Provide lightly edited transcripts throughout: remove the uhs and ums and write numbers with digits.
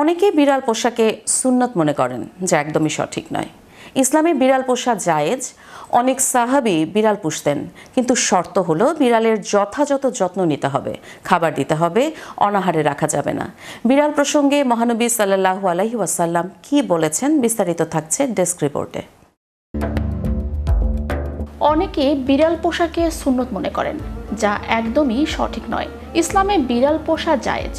অনেকে বিড়াল পোষাকে সুন্নত মনে করেন, যা একদমই সঠিক নয়। ইসলামে বিড়াল পোষা জায়েজ। অনেক সাহাবী বিড়াল পুষতেন, কিন্তু শর্ত হলো বিড়ালের যথাযথ যত্ন নিতে হবে, খাবার দিতে হবে, অনাহারে রাখা যাবে না। বিড়াল প্রসঙ্গে মহানবী সাল্লাল্লাহু আলাইহি ওয়াসাল্লাম কি বলেছেন, বিস্তারিত থাকছে ডেস্ক রিপোর্টে। অনেকে বিড়াল পোষাকে সুন্নত মনে করেন, যা একদমই সঠিক নয়। ইসলামে বিড়াল পোষা জায়েজ।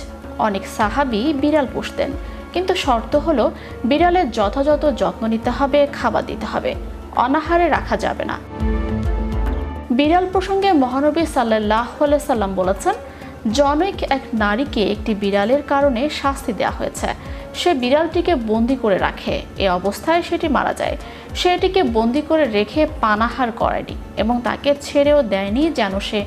অনেক সাহাবী বিড়াল পুষতেন, কিন্তু শর্ত হলো বিড়ালের যথাযথ যত্ন নিতে হবে, খাবার দিতে হবে, অনাহারে রাখা যাবে না। বিড়াল প্রসঙ্গে মহানবী সাল্লাল্লাহু আলাইহি সাল্লাম বলেছেন, জনৈক এক নারীকে একটি বিড়ালের কারণে শাস্তি দেওয়া হয়েছে। সে বিড়ালটিকে বন্দি করে রাখে, এ অবস্থায় সেটি মারা যায়। সে এটিকে বন্দি করে রেখে পানাহার করায়নি এবং তাকে ছেড়েও দেয়নি যেন সে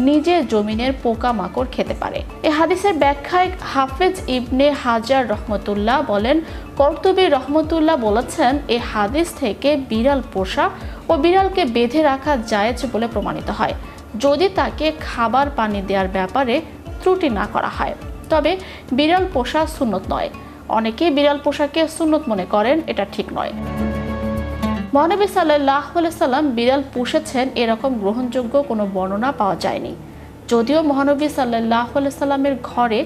নিজে জমিনের পোকামাকড় খেতে পারে। এ হাদিসের ব্যাখ্যায় হাফেজ ইবনে হাজার রহমতুল্লাহ বলেন, কর্তুবী রহমতুল্লাহ বলেছেন, এ হাদিস থেকে বিড়াল পোষা ও বিড়ালকে বেঁধে রাখা জায়েজ বলে প্রমাণিত হয়, যদি তাকে খাবার পানি দেওয়ার ব্যাপারে ত্রুটি না করা হয়। তবে বিড়াল পোষা সুন্নত নয়। অনেকে বিড়াল পোষাকে সুন্নত মনে করেন, এটা ঠিক নয়। মহানবী সাল্লাল্লাহু আলাইহি সাল্লাম বিড়াল পুষেছেন এরকম গ্রহণযোগ্য কোনো বর্ণনা পাওয়া যায়নি। যদিও মহানবী সাল্লাল্লাহু আলাইহি সাল্লামের ঘরে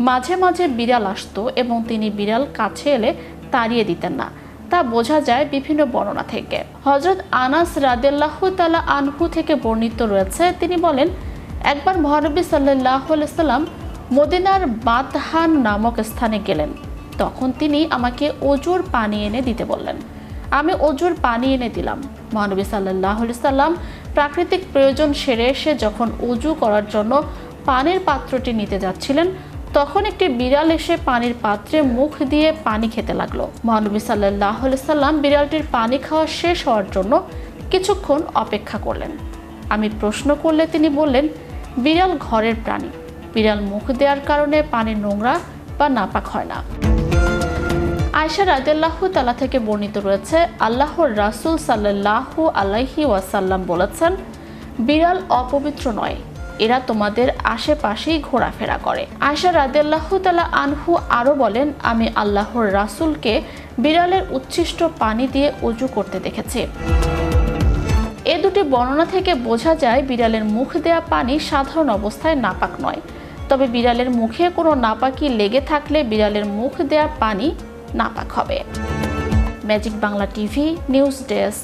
মাঝে মাঝে বিড়াল আসতো এবং তিনি বিড়াল কাছে এলে তাড়িয়ে দিতেন না, তা বোঝা যায় বিভিন্ন বর্ণনা থেকে। হযরত আনাস রাদিয়াল্লাহু তাআলা আনহু থেকে বর্ণিত রয়েছে, তিনি বলেন, একবার মহানবী সাল্লাল্লাহু আলাইহি সাল্লাম মদিনার বাতহান নামক স্থানে গেলেন। তখন তিনি আমাকে অজুর পানি এনে দিতে বললেন। আমি অজুর পানি এনে দিলাম। মহানবী সাল্লাল্লাহু আলাইহি সাল্লাম প্রাকৃতিক প্রয়োজন সেরে এসে যখন অজু করার জন্য পানির পাত্রটি নিতে যাচ্ছিলেন, তখন একটি বিড়াল এসে পানির পাত্রে মুখ দিয়ে পানি খেতে লাগলো। মহানবী সাল্লাল্লাহু আলাইহি সাল্লাম বিড়ালটির পানি খাওয়া শেষ হওয়ার জন্য কিছুক্ষণ অপেক্ষা করলেন। আমি প্রশ্ন করলে তিনি বললেন, বিড়াল ঘরের প্রাণী, বিড়াল মুখ দেওয়ার কারণে পানি নোংরা বা নাপাক হয় না। আয়েশা রাদিয়াল্লাহু তাআলা থেকে বর্ণিত রয়েছে, আল্লাহর রাসূল সাল্লাল্লাহু আলাইহি ওয়াসাল্লাম বলেছেন, বিড়াল অপবিত্র নয়, এরা তোমাদের আশেপাশেই ঘোরাফেরা করে। আয়েশা রাদিয়াল্লাহু তাআলা আনহু আরও বলেন, আমি আল্লাহর রাসূলকে বিড়ালের উচ্ছিষ্ট পানি দিয়ে ওযু করতে দেখেছি। এ দুটি বর্ণনা থেকে বোঝা যায় বিড়ালের মুখ দেয়া পানি সাধারণ অবস্থায় নাপাক নয়। তবে বিড়ালের মুখে কোনো নাপাকি লেগে থাকলে বিড়ালের মুখ দেয়া পানি নাপাক হবে। Magic Bangla TV news desk.